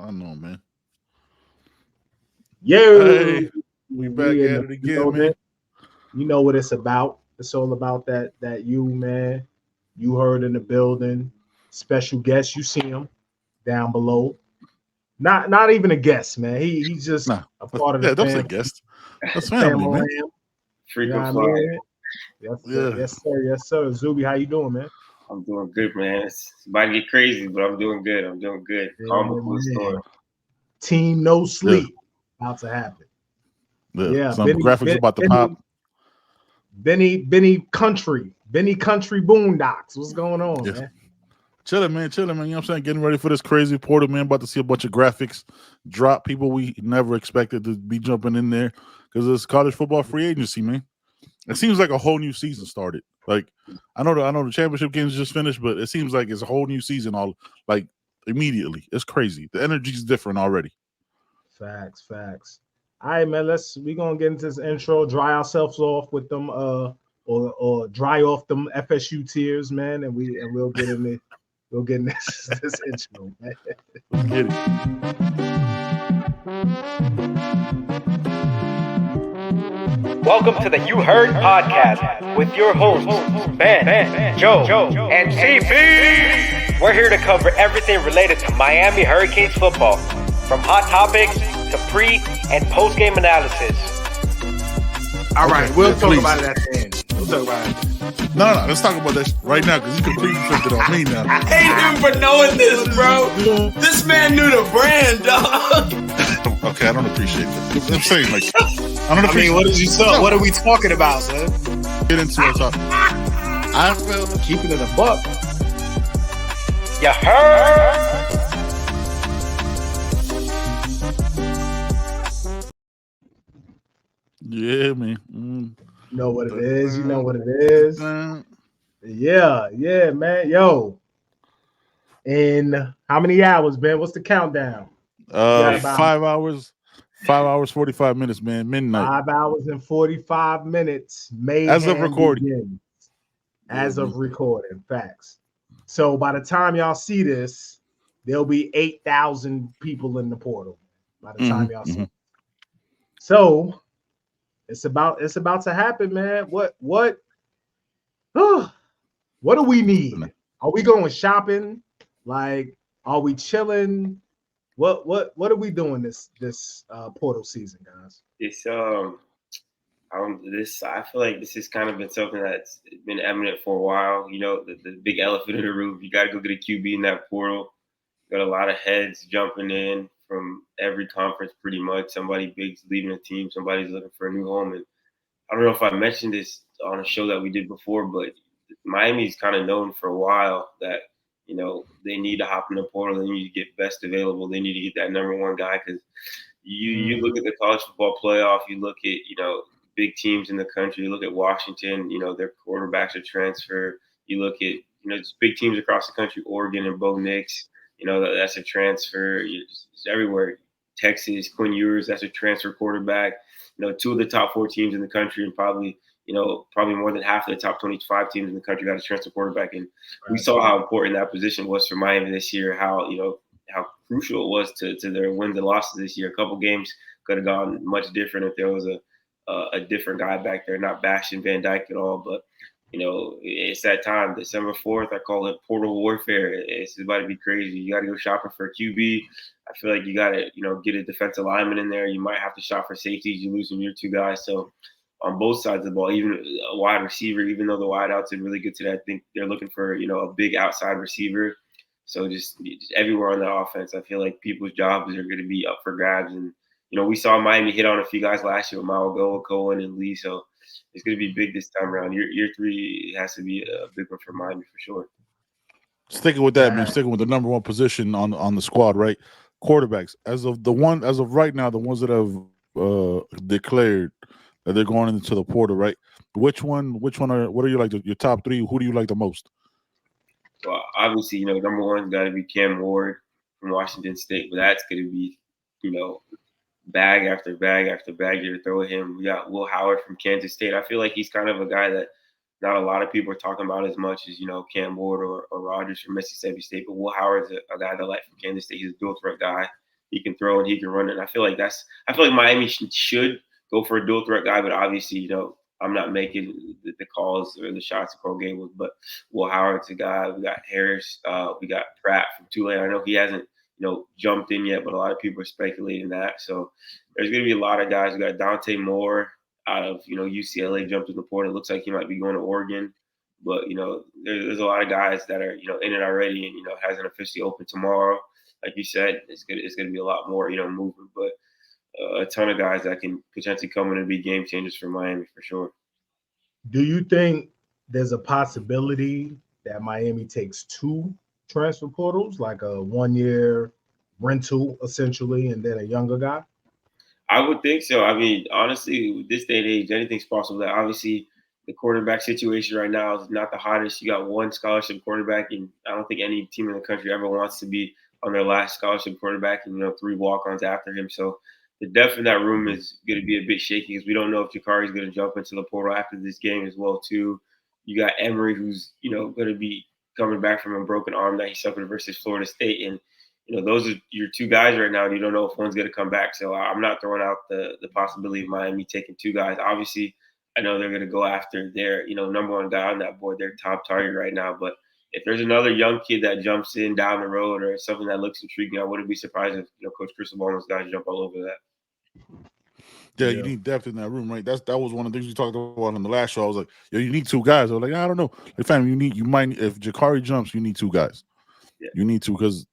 I know, man. Yo, Hey, we back we in at the it again, building. man. You know what it's about. It's all about that you, man. You heard in the building. Special guest. You see him down below. Not even a guest, man. He's just Nah, a part of the yeah, don't say guest. That's family, family. man. You know what Frequent I flyer. mean? Yes, sir. Yeah, Yes, sir. Yes, sir. Zuby, how you doing, man? I'm doing good, man. It's about to get crazy, but I'm doing good. I'm doing good. Yeah, Calm before the storm. man. Team No yeah, Sleep about to happen. yeah. Yeah, Some graphics about to pop. Benny Country Boondocks. What's going on, Yeah, man? chilling, man. You know what I'm saying? Getting ready for this crazy portal, man. About to see a bunch of graphics drop. People we never expected to be jumping in there because it's college football free agency, man. It seems like a whole new season started. Like I know the championship games just finished, but it seems like it's a whole new season all like immediately. It's crazy. The energy's different already. Facts. All right, man. We gonna get into this intro, dry ourselves off with them or dry off them FSU tears, man, and we'll get in this intro, man. Let's get it. Welcome to the You Heard podcast with your hosts, Ben, Joe, and CP. We're here to cover everything related to Miami Hurricanes football, from hot topics to pre- and post-game analysis. All right, Okay, we'll yeah, talk please. about it at the end. We'll talk about it. No. Let's talk about that right now because you completely flipped it on me now. I hate him for knowing this, bro. This man knew the brand, dog. Okay, I don't appreciate that. I'm saying like I don't I appreciate. mean, what did you say? What are we talking about, son? Get into it. I feel Keeping it a buck. You heard? yeah, man. You know what it is. You know what it is. Yeah, man. Yo, in how many hours, man? What's the countdown? got about 5 hours 45 minutes, man. Midnight 5 hours and 45 minutes. as of recording. Begins. As Yeah, of recording, facts. So by the time y'all see this, there'll be 8,000 people in the portal. By the time y'all see it. So it's about to happen, man. What do we need? Are we going shopping? Like, are we chilling? What are we doing this portal season, guys? It's I feel like this has kind of been something that's been eminent for a while. You know, the big elephant in the room. You got to go get a QB in that portal. Got a lot of heads jumping in from every conference, pretty much. Somebody big's leaving the team. Somebody's looking for a new home. And I don't know if I mentioned this on a show that we did before, but Miami's kind of known for a while that, you know, they need to hop in the portal. They need to get best available. They need to get that number one guy because you look at the college football playoff. You look at, you know, big teams in the country. You look at Washington. You know, their quarterbacks are transfer. You look at, you know, just big teams across the country, Oregon and Bo Nix. You know, that's a transfer. It's everywhere. Texas, Quinn Ewers, that's a transfer quarterback. You know, two of the top four teams in the country and probably more than half of the top 25 teams in the country got a transfer quarterback. And we saw how important that position was for Miami this year, how crucial it was to their wins and losses this year. A couple games could have gone much different if there was a different guy back there, not bashing Van Dyke at all. But, you know, it's that time, December 4th. I call it portal warfare. It's about to be crazy. You got to go shopping for a QB. I feel like you got to, you know, get a defensive lineman in there. You might have to shop for safeties. You're losing your two guys. So on both sides of the ball, even a wide receiver, even though the wideouts are really good today, I think they're looking for, you know, a big outside receiver. So just everywhere on the offense, I feel like people's jobs are going to be up for grabs. And, you know, we saw Miami hit on a few guys last year with Malagoa, Cohen, and Lee. So it's going to be big this time around. Year three has to be a big one for Miami for sure. Sticking with that, man. Sticking with the number one position on the squad, right? Quarterbacks. As of right now, the ones that have declared that they're going into the portal, right? What are you like your top three? Who do you like the most? Well, obviously, you know, number one's got to be Cam Ward from Washington State, but that's going to be, you know, bag after bag after bag you're to throw at him. We got Will Howard from Kansas State. I feel like he's kind of a guy that not a lot of people are talking about as much as, you know, Cam Ward or Rogers from Mississippi State. But Will Howard's a guy that I like from Kansas State. He's a dual threat guy. he can throw and he can run it. And I feel like Miami should go for a dual threat guy, but obviously, I'm not making the calls or the shots at Coral Gables, but Will Howard's a guy. We got Harris. We got Pratt from Tulane. I know he hasn't, jumped in yet, but a lot of people are speculating that. So there's going to be a lot of guys. We got Dante Moore out of, UCLA jumped in the portal. It looks like he might be going to Oregon. But, there's a lot of guys that are, in it already and, hasn't officially opened tomorrow. Like you said, it's going to be a lot more, movement. But a ton of guys that can potentially come in and be game changers for Miami for sure. Do you think there's a possibility that Miami takes 2 transfer portals, like a 1-year rental essentially, and then a younger guy? I would think so. I mean, honestly, with this day and age, anything's possible. That obviously the quarterback situation right now is not the hottest. You got 1 scholarship quarterback, and I don't think any team in the country ever wants to be on their last scholarship quarterback and 3 walk-ons after him. So the depth in that room is going to be a bit shaky because we don't know if Jakari's going to jump into the portal after this game as well too. You got Emory, who's going to be coming back from a broken arm that he suffered versus Florida State, and those are your 2 guys right now, and you don't know if one's going to come back. So I'm not throwing out the possibility of Miami taking 2 guys. Obviously, I know they're going to go after their number 1 guy on that board, their top target right now. But if there's another young kid that jumps in down the road or something that looks intriguing, I wouldn't be surprised if Coach Cristobal and those guys jump all over that. Yeah, you need depth in that room, right? That was one of the things we talked about on the last show. I was like, yo, you need 2 guys. I was like, I don't know. Like, fam, you might if Jakari jumps, you need 2 guys. Yeah. You need to because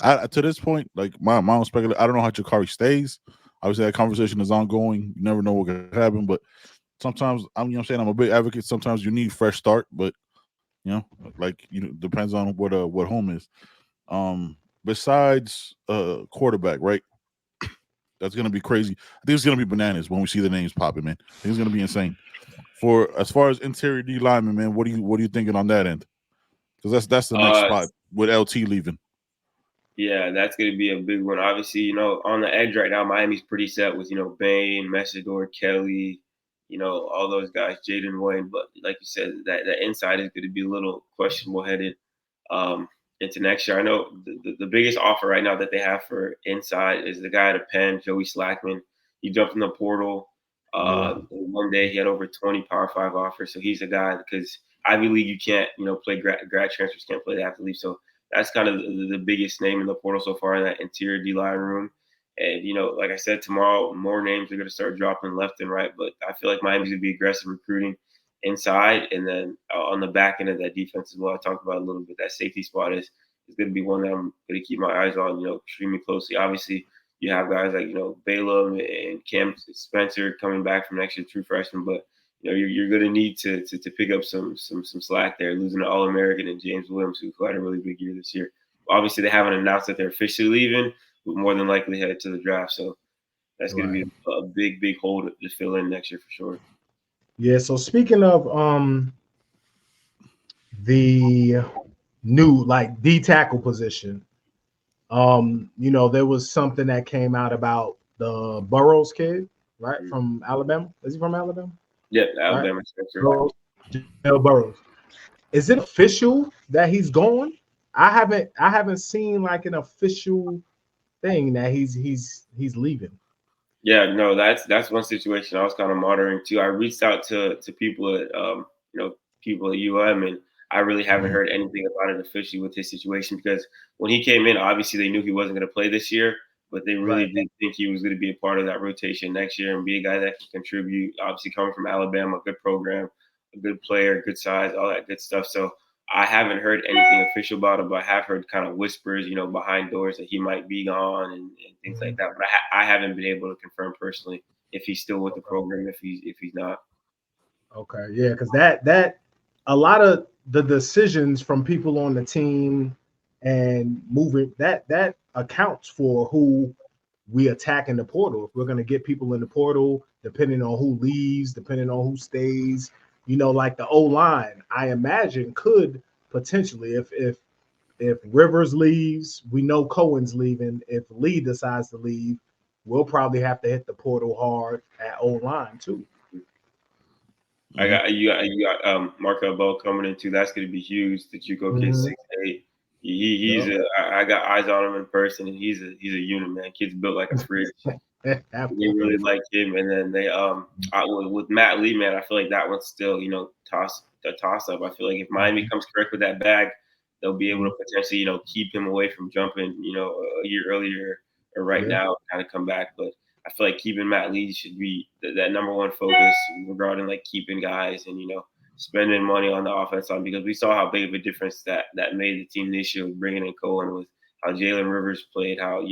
to this point, like my own speculation, I don't know how Jakari stays. Obviously, that conversation is ongoing. You never know what can happen, but sometimes I'm a big advocate. Sometimes you need fresh start, but depends on what home is. Besides quarterback, right? That's gonna be crazy. I think it's gonna be bananas when we see the names popping, man. I think it's gonna be insane. For as far as interior D lineman, man, what are you thinking on that end? Because that's the next spot with LT leaving. Yeah, that's going to be a big one. Obviously, on the edge right now, Miami's pretty set with, Bain, Messidor, Kelly, all those guys, Jaden Wayne. But like you said, that inside is going to be a little questionable headed into next year. I know the biggest offer right now that they have for inside is the guy at Penn, Joey Slackman. He jumped in the portal. One day he had over 20 Power 5 offers. So he's a guy because Ivy League, you can't, play grad transfers, can't play, they have to leave. So that's kind of the biggest name in the portal so far in that interior D-line room. And, like I said, tomorrow more names are going to start dropping left and right. But I feel like Miami's going to be aggressive recruiting inside. And then on the back end of that defense as well, I talked about a little bit, that safety spot is going to be one that I'm going to keep my eyes on, extremely closely. Obviously, you have guys like, Balaam and Cam Spencer coming back from next year, true freshman. But, you're going to need to pick up some slack there, losing an All-American and James Williams, who had a really big year this year. Obviously, they haven't announced that they're officially leaving, but more than likely headed to the draft. So that's going to be a big, big hole to fill in next year for sure. Yeah, so speaking of the new, D tackle position, there was something that came out about the Burrows kid, right, from Alabama. Is he from Alabama? Yeah, Alabama. Right? Burrows. Is it official that he's going? I haven't seen an official thing that he's leaving. Yeah, no, that's one situation I was kind of monitoring too. I reached out to people at people at UM, and I really haven't heard anything about it officially with his situation because when he came in, obviously they knew he wasn't going to play this year, but they really didn't think he was going to be a part of that rotation next year and be a guy that can contribute. Obviously, coming from Alabama, good program, a good player, good size, all that good stuff. So I haven't heard anything official about it, but I have heard kind of whispers, behind doors that he might be gone and things like that. But I haven't been able to confirm personally if he's still with the program, if he's not. Okay, yeah, because that a lot of the decisions from people on the team and moving that accounts for who we attack in the portal. If we're going to get people in the portal, depending on who leaves, depending on who stays, like the O-line, I imagine could potentially, if Rivers leaves, we know Cohen's leaving. If Lee decides to leave, we'll probably have to hit the portal hard at O-line too. You got Markel Bell coming in too. That's going to be huge. The JUCO kid, 6'8", I got eyes on him in person, and he's a unit, man. Kid's built like a fridge. They really like him, and then they with Matt Lee, man, I feel like that one's still toss up. I feel like if Miami comes correct with that bag, they'll be able to potentially keep him away from jumping a year earlier or right now kind of come back. But I feel like keeping Matt Lee should be that number one focus regarding like keeping guys and spending money on the offense side, because we saw how big of a difference that made the team this year with bringing in Cohen, with how Jalen Rivers played, how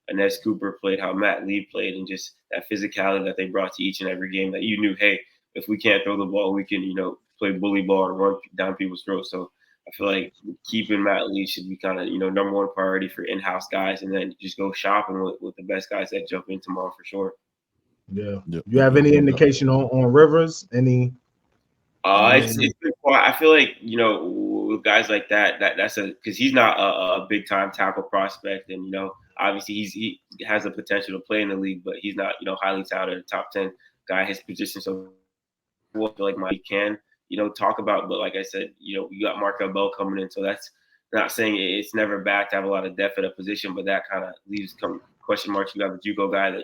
Ines Cooper played, how Matt Lee played, and just that physicality that they brought to each and every game that you knew, hey, if we can't throw the ball, we can play bully ball and run down people's throats. So I feel like keeping Matt Lee should be kind of number one priority for in-house guys, and then just go shopping with the best guys that jump in tomorrow for sure. Yeah. You have any indication on Rivers? Any? It's been quiet. I feel like with guys like that's because he's not a big time tackle prospect, and obviously he has the potential to play in the league, but he's not highly touted, top 10 guy his position. So I feel like Mike can talk about, but like I said, you got Markel Bell coming in, so that's not saying it's never bad to have a lot of depth at a position, but that kind of leaves question marks. You got the JUCO guy that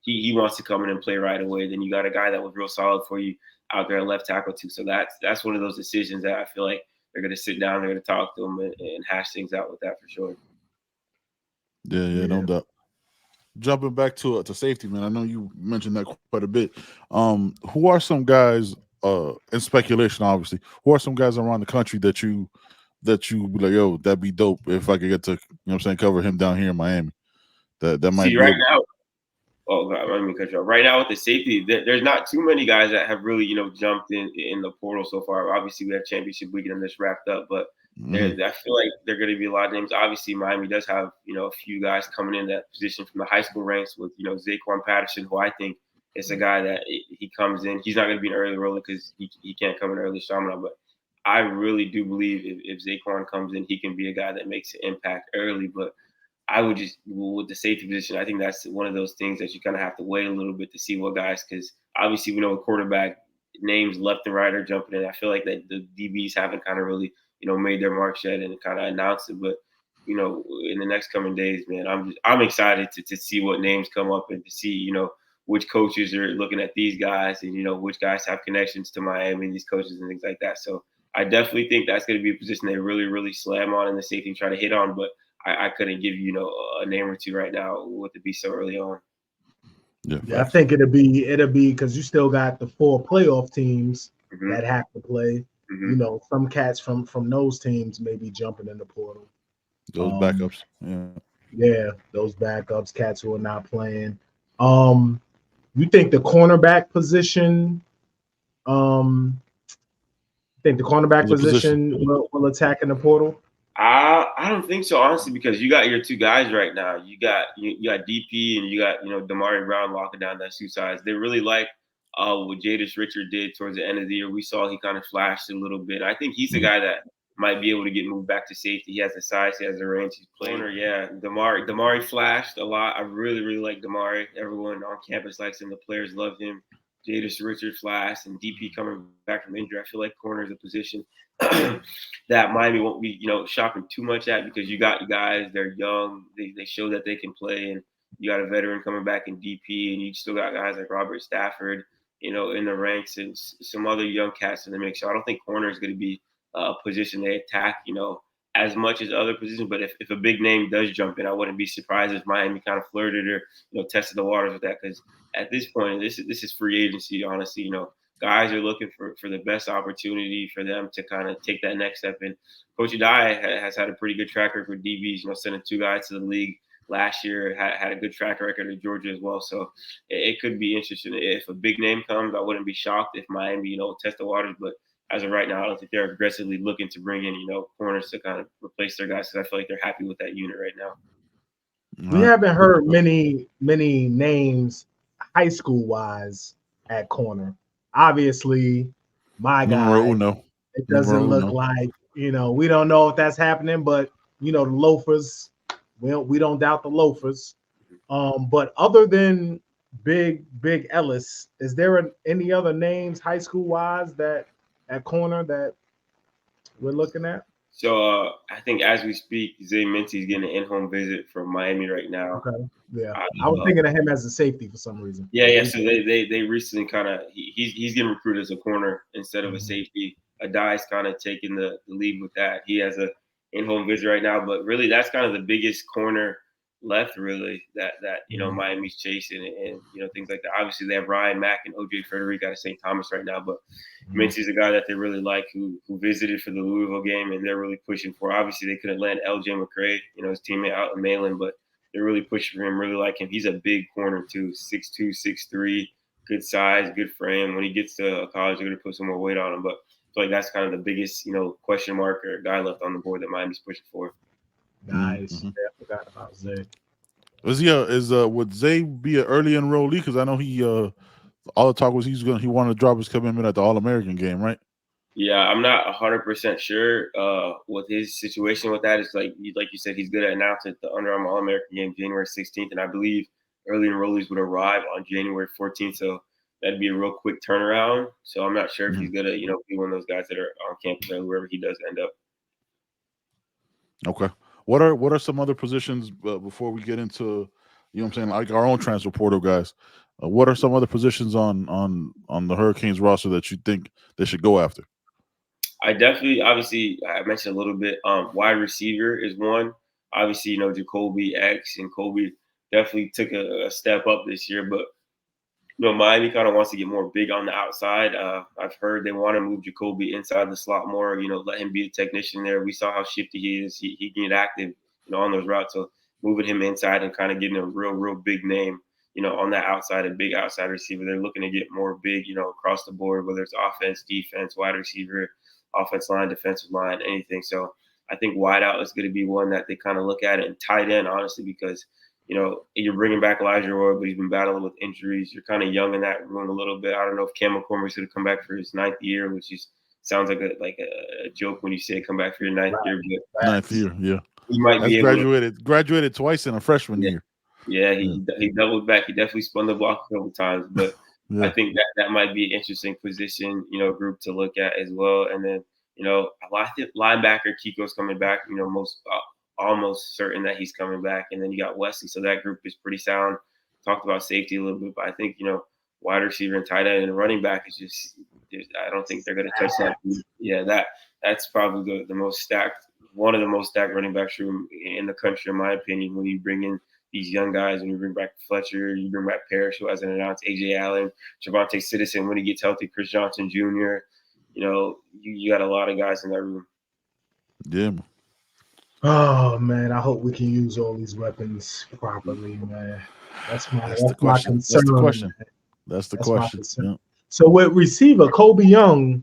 he wants to come in and play right away. Then you got a guy that was real solid for you out there at left tackle too. So that's one of those decisions that I feel like they're going to sit down, they're going to talk to him and hash things out with that for sure. Yeah, no doubt. Jumping back to safety, man. I know you mentioned that quite a bit. Who are some guys, in speculation, obviously, who are some guys around the country that you be like, yo, that'd be dope if I could get to, cover him down here in Miami? That might be right now. Oh God, let me cut you off. Right now with the safety, there's not too many guys that have really, jumped in the portal so far. Obviously, we have championship weekend and this wrapped up, but I feel like there are going to be a lot of names. Obviously, Miami does have, a few guys coming in that position from the high school ranks with, Zaquan Patterson, who I think is a guy that he comes in. He's not going to be an early roller because he can't come in early stamina, but I really do believe if Zaquan comes in, he can be a guy that makes an impact early. But I would just, with the safety position, I think that's one of those things that you kind of have to wait a little bit to see what guys, because obviously we know a quarterback names left and right are jumping in. I feel like that the DBs haven't kind of really, made their marks yet and kind of announced it. But, in the next coming days, man, I'm excited to see what names come up and to see, which coaches are looking at these guys and, which guys have connections to Miami, these coaches and things like that. So I definitely think that's going to be a position they really, really slam on in the safety and try to hit on. But I couldn't give you, a name or two right now with it be so early on. Yeah, I think it'll be because you still got the 4 playoff teams that have to play. Some cats from those teams may be jumping in the portal. Those backups, yeah, those backups, cats who are not playing. You think the cornerback position? Will attack in the portal? I don't think so, honestly, because you got your 2 guys right now. You got DP and you got Damari Brown locking down that 2 sides. They really like what Jadis Richard did towards the end of the year. We saw he kind of flashed a little bit. I think he's the guy that might be able to get moved back to safety. He has the size, he has the range, he's playing. Yeah, Damari flashed a lot. I really, really like Damari. Everyone on campus likes him. The players love him. Jadis Richard flashed and DP coming back from injury. I feel like corner is a position that Miami won't be, shopping too much at, because you got guys, they're young, they show that they can play, and you got a veteran coming back in DP, and you still got guys like Robert Stafford, in the ranks, and some other young cats in the mix. So I don't think corner is going to be a position they attack, as much as other positions. But if a big name does jump in, I wouldn't be surprised if Miami kind of flirted or tested the waters with that, because at this point, this is free agency. Honestly, guys are looking for the best opportunity for them to kind of take that next step. And Coach Adai has had a pretty good track record with DBs. Sending 2 guys to the league last year, had a good track record at Georgia as well. So it could be interesting. If a big name comes, I wouldn't be shocked if Miami, test the waters. But as of right now, I don't think they're aggressively looking to bring in, corners to kind of replace their guys, because I feel like they're happy with that unit right now. We haven't heard many names high school wise at corner. Obviously, my guy, it doesn't look like, we don't know if that's happening, but the loafers, we don't doubt the loafers. But other than Big Ellis, is there any other names high school wise that at corner that we're looking at? So I think as we speak, Zay Mincy's getting an in-home visit from Miami right now. Okay. Yeah. I was thinking of him as a safety for some reason. Yeah. So they recently kind of he's getting recruited as a corner instead of a safety. Adai's kind of taking the lead with that. He has a in-home visit right now, but really that's kind of the biggest corner left really that Miami's chasing and things like that. Obviously they have Ryan Mack and OJ Frederick out of St. Thomas right now, but Mincy's a guy that they really like who visited for the Louisville game and they're really pushing for. Obviously they couldn't land LJ McCray, his teammate out in Malin, but they're really pushing for him, really like him. He's a big corner too, 6'2", 6'3", good size, good frame. When he gets to college, they're gonna put some more weight on him, but I feel like that's kind of the biggest, question mark or guy left on the board that Miami's pushing for. Nice. Yeah, I forgot about Zay. Would Zay be an early enrollee? Because I know he all the talk was he wanted to drop his commitment at the All-American game, right? Yeah, I'm not 100% sure what his situation with that is. Like you said, he's good at announcing the Under Armour All-American game January 16th, and I believe early enrollees would arrive on January 14th, so that'd be a real quick turnaround. So I'm not sure if he's gonna, be one of those guys that are on campus or wherever he does end up. Okay. What are some other positions before we get into, what I'm saying, like our own transfer portal guys? What are some other positions on the Hurricanes roster that you think they should go after? Obviously, I mentioned a little bit. Wide receiver is one. Obviously, Jacoby X and Kobe definitely took a step up this year, but Miami kind of wants to get more big on the outside. I've heard they want to move Jacoby inside the slot more. Let him be a technician there. We saw how shifty he is. He can get active, on those routes. So moving him inside and kind of getting a real big name, on that outside, a big outside receiver. They're looking to get more big, across the board, whether it's offense, defense, wide receiver, offense line, defensive line, anything. So I think wideout is going to be one that they kind of look at, and tight end, honestly, because you're bringing back Elijah Roy, but he's been battling with injuries. You're kind of young in that room a little bit. I don't know if Cam McCormick's going to come back for his 9th year, which sounds like a joke when you say come back for your 9th year. But 9th year, yeah. He might be graduated twice in a freshman year. Yeah, he doubled back. He definitely spun the block a couple times, but I think that might be an interesting position, group to look at as well. And then, I think linebacker Kiko's coming back. Almost certain that he's coming back. And then you got Wesley. So that group is pretty sound. Talked about safety a little bit, but I think, wide receiver and tight end and running back is just, I don't think they're going to touch that. Yeah, that's probably the most stacked, one of the most stacked running backs room in the country, in my opinion, when you bring in these young guys, when you bring back Fletcher, you bring back Parrish, who hasn't announced, A.J. Allen, Javonte Citizen when he gets healthy, Chris Johnson Jr., you got a lot of guys in that room. Yeah. Oh man, I hope we can use all these weapons properly, man. That's my concern. That's the question. Yeah. So with receiver Kobe Young,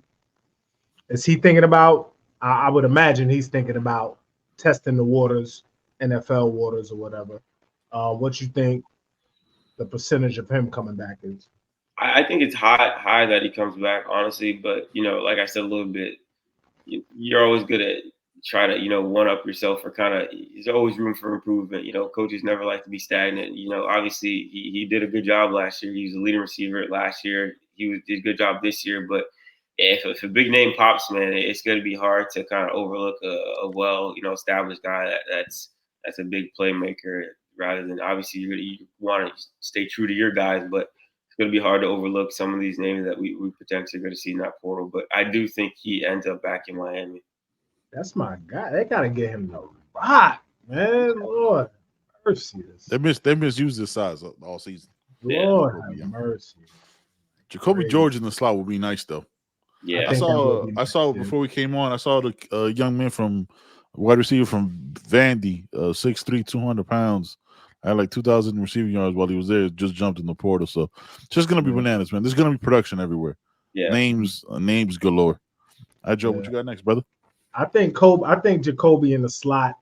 is he thinking about? I would imagine he's thinking about testing the waters, NFL waters or whatever. What you think the percentage of him coming back is? I think it's high that he comes back, honestly. But like I said a little bit, you're always good at try to, one up yourself, or kind of, there's always room for improvement. Coaches never like to be stagnant. Obviously he did a good job last year. He was a leading receiver last year. Did a good job this year, but if a big name pops, man, it's going to be hard to kind of overlook a well, established guy that's a big playmaker, rather than, obviously you want to stay true to your guys, but it's going to be hard to overlook some of these names that we potentially going to see in that portal. But I do think he ends up back in Miami. That's my guy. They gotta get him the rock, man. Lord mercy. They misused his size all season. Lord have mercy. Jacoby George in the slot would be nice though. Yeah, I saw before we came on. I saw the young man from wide receiver from Vandy, 6'3", 200 pounds. Had like 2,000 receiving yards while he was there. Just jumped in the portal. So it's just gonna be bananas, man. There's gonna be production everywhere. Yeah, names galore. All right, Joe, what you got next, brother? I think Jacoby in the slot.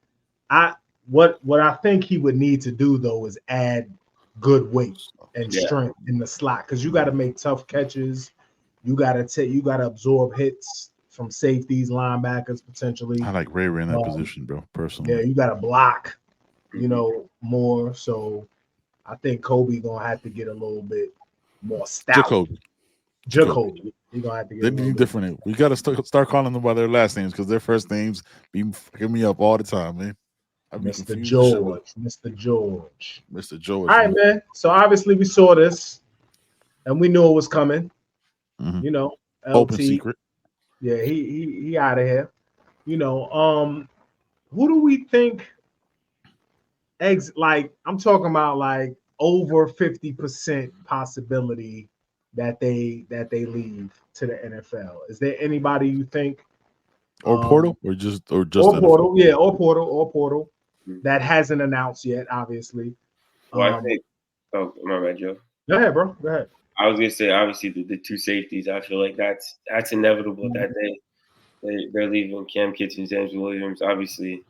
What I think he would need to do though is add good weight and strength in the slot, because you got to make tough catches. You got to absorb hits from safeties, linebackers potentially. I like Ray in that position, bro. Personally, yeah, you got to block, more. So I think Kobe gonna have to get a little bit more stout. Jacoby. You're gonna have to get They need different names. We got to start calling them by their last names because their first names be fucking me up all the time, man. I be Mr. confused. George. Mr. George. Mr. George. All right, man. So obviously we saw this and we knew it was coming. Mhm. You know, LT. Open secret. Yeah, he out of here. You know, who do we think like I'm talking about like over 50% possibility that they leave to the NFL? Is there anybody you think Or Portal? Or just NFL? Portal, yeah, or Portal that hasn't announced yet, obviously. Well, I think my bad, Joe. Go ahead, bro. Go ahead. I was gonna say obviously the two safeties. I feel like that's inevitable that they're leaving Cam Kitchens, James Williams. Obviously,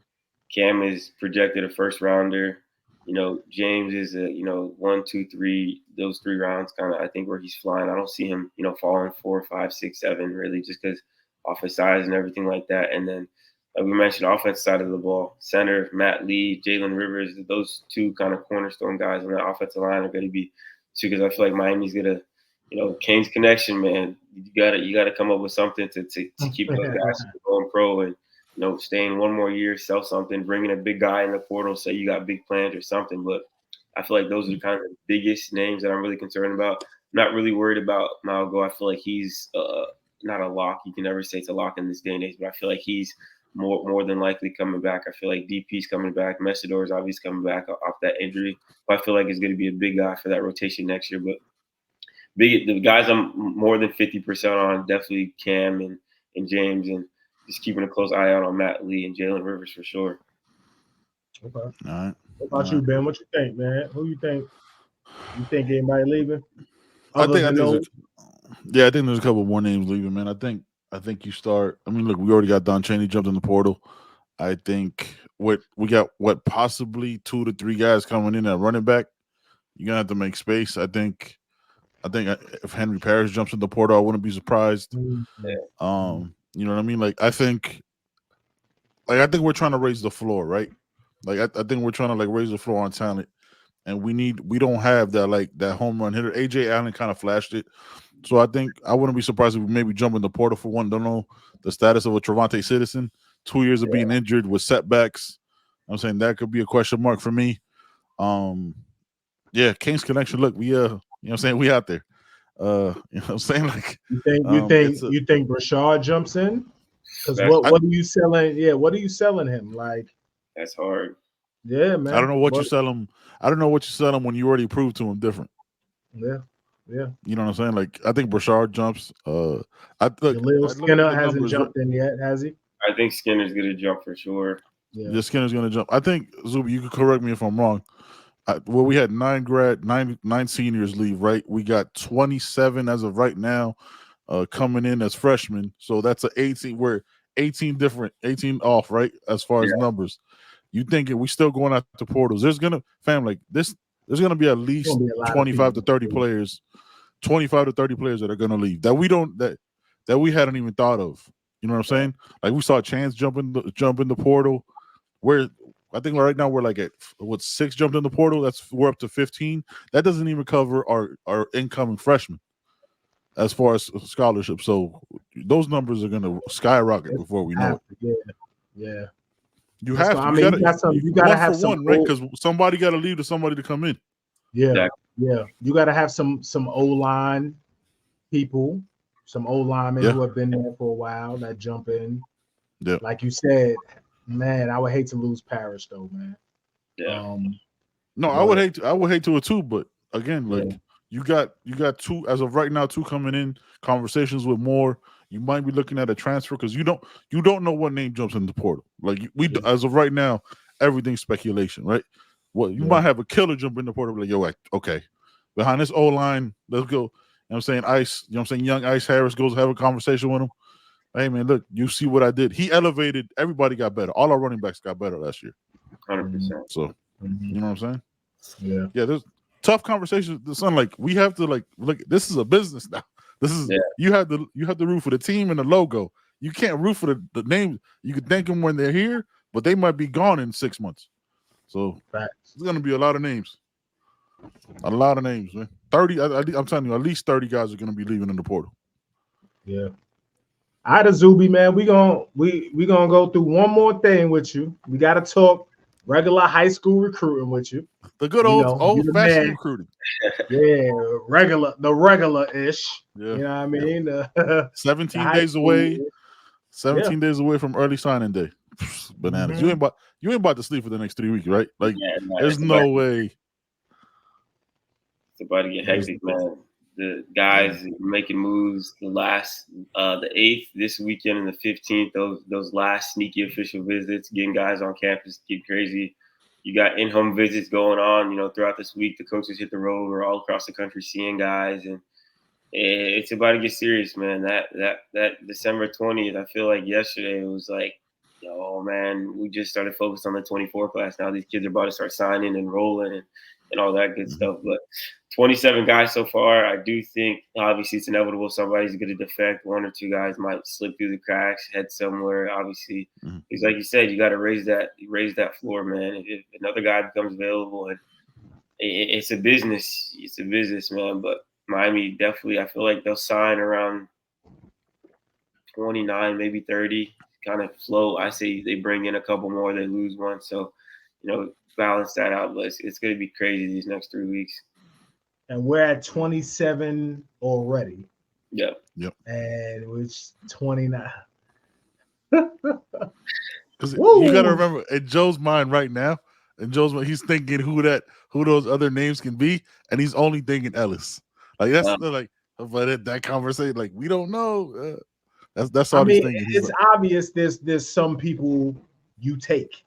Cam is projected a first rounder. You know, James is a 1, 2, 3. Those 3 rounds kind of I think where he's flying. I don't see him falling 4, 5, 6, 7 really just because off his size and everything like that. And then like we mentioned, offensive side of the ball, center Matt Lee, Jalen Rivers. Those 2 kind of cornerstone guys on the offensive line are going to be 2 because I feel like Miami's gonna. Kane's connection, man. You gotta come up with something to keep those guys going pro and staying one more year, sell something, bringing a big guy in the portal, say you got big plans or something. But I feel like those are the kind of the biggest names that I'm really concerned about. I'm not really worried about Malgo. I feel like he's not a lock. You can never say it's a lock in this day and age, but I feel like he's more than likely coming back. I feel like DP's coming back. Messidor is obviously coming back off that injury. But I feel like it's going to be a big guy for that rotation next year. But the guys I'm more than 50% on, definitely Cam and James, and just keeping a close eye out on Matt Lee and Jalen Rivers for sure. Okay. All right. What about you, Ben? What you think, man? Who you think? You think anybody leaving? I think there's a couple more names leaving, man. I think you start. I mean, look, we already got Don Chaney jumped in the portal. I think we got possibly 2 to 3 guys coming in at running back. You're gonna have to make space. I think if Henry Parrish jumps in the portal, I wouldn't be surprised. Yeah. You know what I mean? Like I think we're trying to raise the floor, right? Like I think we're trying to raise the floor on talent, and we don't have that home run hitter. AJ Allen kind of flashed it, so I think I wouldn't be surprised if we maybe jump in the portal for one. Don't know the status of a Trevante Citizen. 2 years of being injured with setbacks. I'm saying that could be a question mark for me. Yeah, Kane's connection. Look, we you know what I'm saying? We out there. You know what I'm saying? Like you think Brashard jumps in? Because what are you selling? Yeah, what are you selling him? Like that's hard. Yeah, man. I don't know what you sell him. I don't know what you sell him when you already proved to him different. Yeah. You know what I'm saying? Like I think Brashard jumps. Skinner hasn't jumped in yet, has he? I think Skinner's gonna jump for sure. Yeah, Skinner's gonna jump. I think Zuby, you can correct me if I'm wrong. We had 9 seniors leave, right? We got 27 as of right now coming in as freshmen. So that's an 18. We're 18 off, right? As far as numbers. You thinking we still going out to portals. There's gonna be at least 25 to 30 players, 25 to 30 players that are gonna leave that we hadn't even thought of. You know what I'm saying? Like we saw Chance jump in the portal. I think right now we're like at 6 jumped in the portal. We're up to 15. That doesn't even cover our incoming freshmen as far as scholarships. So those numbers are going to skyrocket before we know it. Yeah. You have to. You got to have some right because somebody got to leave to somebody to come in. Yeah. You got to have some O-line people, some O-linemen who have been there for a while that jump in. Yeah. Like you said. Man, I would hate to lose Parrish though, man. Yeah. No, I would hate to it too, but again, you got 2 as of right now, 2 coming in, conversations with more. You might be looking at a transfer because you don't know what name jumps in the portal. Like as of right now, everything's speculation, right? Well, you might have a killer jump in the portal, like, yo, okay. Behind this O-line, let's go. You know what I'm saying? Ice, you know what I'm saying? Young Ice Harris goes have a conversation with him. Hey, man, look, you see what I did. He elevated. Everybody got better. All our running backs got better last year. 100%. So, you know what I'm saying? Yeah, there's tough conversations. Son, like, we have to, look, this is a business now. This is, you have to root for the team and the logo. You can't root for the name. You can thank them when they're here, but they might be gone in 6 months. So, there's going to be a lot of names. A lot of names, man. 30. I'm telling you, at least 30 guys are going to be leaving in the portal. Yeah. All right, Izubee, man. We gonna go through one more thing with you. We gotta talk regular high school recruiting with you. The good You old know, old you the fashioned man. recruiting. Yeah, regular-ish. Yeah. You know what I mean? 17 days away. School. 17 days away from early signing day. Bananas. Mhm. You ain't about to sleep for the next 3 weeks, right? Like, there's it's no way. It's about to get hectic, man. The guys making moves. The 8th this weekend and the 15th. Those last sneaky official visits, getting guys on campus, get crazy. You got in-home visits going on. Throughout this week, the coaches hit the road. We're all across the country seeing guys, and it's about to get serious, man. That December 20th, I feel like yesterday it was like, oh man, we just started focused on the 24 class. Now these kids are about to start signing and rolling and all that good stuff. But 27 guys so far. I do think obviously it's inevitable somebody's going to defect. One or two guys might slip through the cracks, head somewhere. Obviously, because like you said, you got to raise that floor, man. If another guy becomes available, and it's a business. It's a business, man. But Miami definitely, I feel like they'll sign around 29, maybe 30, kind of flow. I say they bring in a couple more, they lose one. So, balance that out. But it's going to be crazy these next 3 weeks. And we're at 27 already. Yep. And it's 29. Because you got to remember, in Joe's mind right now, he's thinking who those other names can be, and he's only thinking Ellis. Like that's but that conversation, like we don't know. That's all he's thinking. It's obvious. There's some people you take,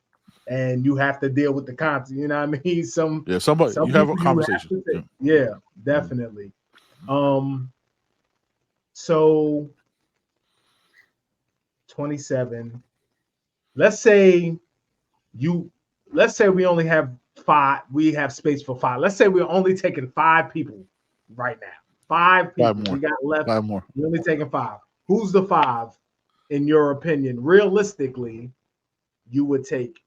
and you have to deal with the content. You know what I mean? Some you have a conversation. Yeah, definitely. So 27. Let's say we only have 5. We have space for 5. Let's say we're only taking 5 people right now. 5 people. 5 more. We got left. 5 more. We're only taking 5. Who's the 5, in your opinion, realistically, you would take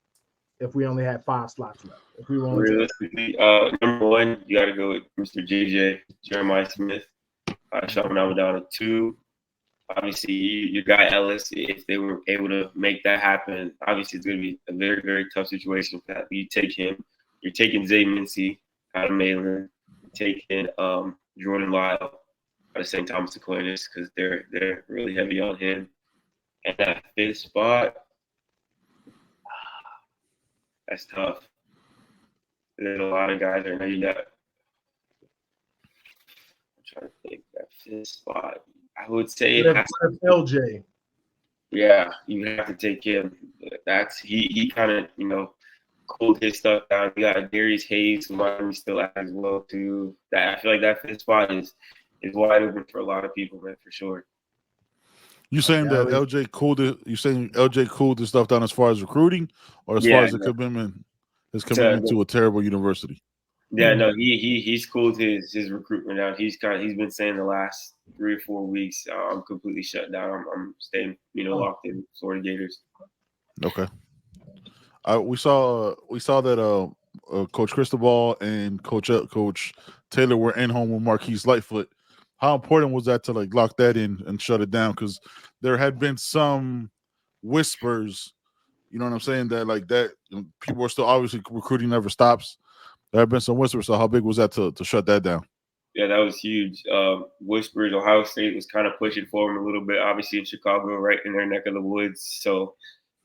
if we only had 5 slots left? If we were only realistically, number 1, you got to go with Mr. JJ, Jeremiah Smith. Shot him down to 2. Obviously, your guy Ellis, if they were able to make that happen, obviously it's going to be a very, very tough situation. You take him. You're taking Zay Mincy out of Malin. You're taking Jordan Lyle out of St. Thomas Aquinas because they're really heavy on him. And that 5th spot, that's tough. There's a lot of guys right now. You got. I'm trying to think that 5th spot. I would say it has to be LJ. Yeah, you have to take him. That's he kind of cooled his stuff down. You got Darius Hayes, who Miami still has as well too. That I feel like that 5th spot is wide open for a lot of people, man, for sure. You saying that LJ cooled it? You saying LJ cooled his stuff down as far as recruiting, or as far as his commitment to a terrible university? Yeah, no, he's cooled his recruitment out. He's been saying the last 3 or 4 weeks, I'm completely shut down. I'm staying, locked in Florida Gators. Okay. We saw that Coach Cristobal and Coach Taylor were in home with Marquise Lightfoot. How important was that to lock that in and shut it down? Because there had been some whispers, you know what I'm saying, that people are still obviously recruiting never stops. There have been some whispers. So how big was that to shut that down? Yeah, that was huge. Whispers, Ohio State was kind of pushing for him a little bit. Obviously in Chicago, right in their neck of the woods. So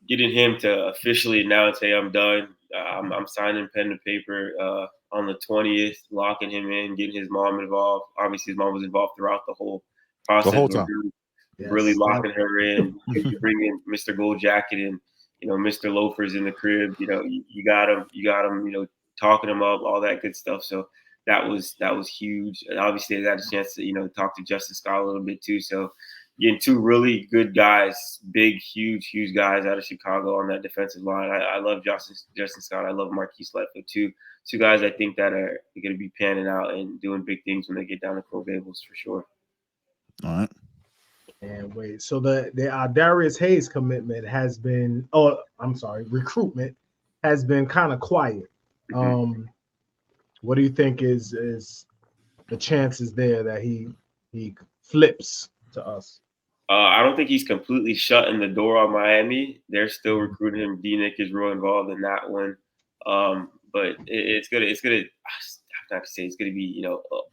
getting him to officially announce, hey, I'm done. I'm signing pen to paper on the 20th, locking him in, getting his mom involved. Obviously his mom was involved throughout the whole process. The whole time. Really locking her in. You bring in Mr. Gold Jacket and, Mr. Loafers in the crib. You got him, talking him up, all that good stuff. So that was huge. And obviously I got a chance to, talk to Justin Scott a little bit too. So getting 2 really good guys, big, huge guys out of Chicago on that defensive line. I love Justin Scott. I love Marquise Lightfoot too. 2 guys I think that are going to be panning out and doing big things when they get down to Coral Gables for sure. All right. And wait, so the Darius Hayes commitment has been, recruitment has been kind of quiet. What do you think is the chances there that he flips to us? I don't think he's completely shutting the door on Miami. They're still recruiting him. D-Nick is real involved in that one. But it's gonna I'm not to say it's gonna be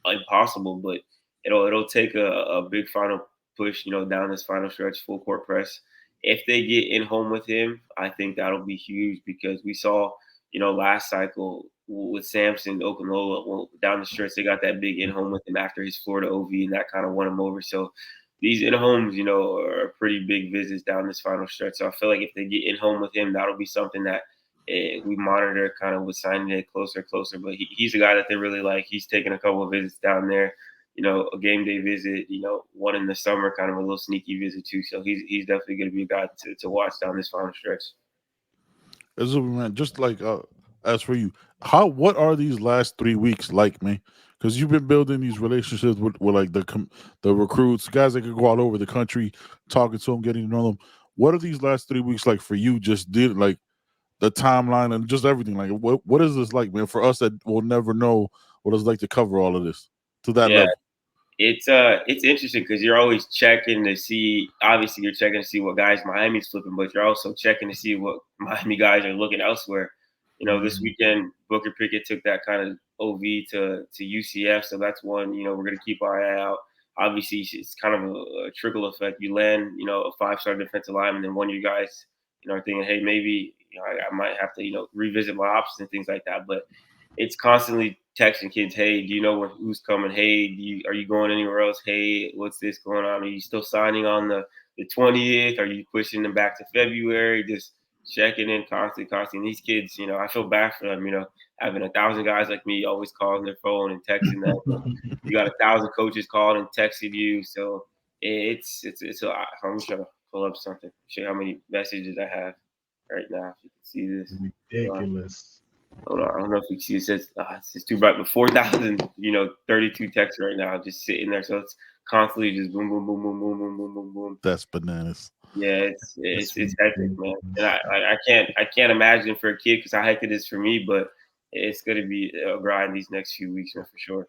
impossible, but it'll take a big final push, down this final stretch, full court press. If they get in home with him, I think that'll be huge because we saw last cycle with Samson Okunlola, well, down the stretch they got that big in home with him after his Florida OV, and that kind of won him over. So these in homes, are pretty big visits down this final stretch. So I feel like if they get in home with him, that'll be something that we monitor kind of with signing it closer. But he's a guy that they really like. He's taken a couple of visits down there, a game day visit, one in the summer, kind of a little sneaky visit too. So he's definitely going to be a guy to watch down this final stretch. Izubee, man, just like as for you, what are these last 3 weeks like, man? Because you've been building these relationships with like the recruits, guys that can go all over the country, talking to them, getting to know them. What are these last 3 weeks like for you? Just did like the timeline and just everything. Like, what is this like, man? For us that will never know what it's like to cover all of this to that level. It's interesting because you're always checking to see. Obviously, you're checking to see what guys Miami's flipping, but you're also checking to see what Miami guys are looking elsewhere. This weekend Booker Pickett took that kind of OV to UCF, so that's one. We're gonna keep our eye out. Obviously, it's kind of a trickle effect. You land, a 5-star defensive lineman, and one of you guys, are thinking, hey, maybe I might have to, revisit my options and things like that. But it's constantly texting kids, hey, do you know who's coming? Hey, are you going anywhere else? Hey, what's this going on? Are you still signing on the 20th? Are you pushing them back to February? Just checking in constantly. And these kids, I feel bad for them, having 1,000 guys like me always calling their phone and texting them. You got 1,000 coaches calling and texting you. So it's a lot. I'm trying to pull up something, show you how many messages I have right now. If you can see this. Ridiculous. Hold on, I don't know if you can see it says it's too bright, but 4,000, 32 texts right now just sitting there. So it's constantly just boom, boom, boom, boom, boom, boom, boom, boom, boom. That's bananas. Yeah, it's hectic, man. And I can't imagine for a kid because how hectic it is for me, but it's gonna be a grind these next few weeks, man, for sure.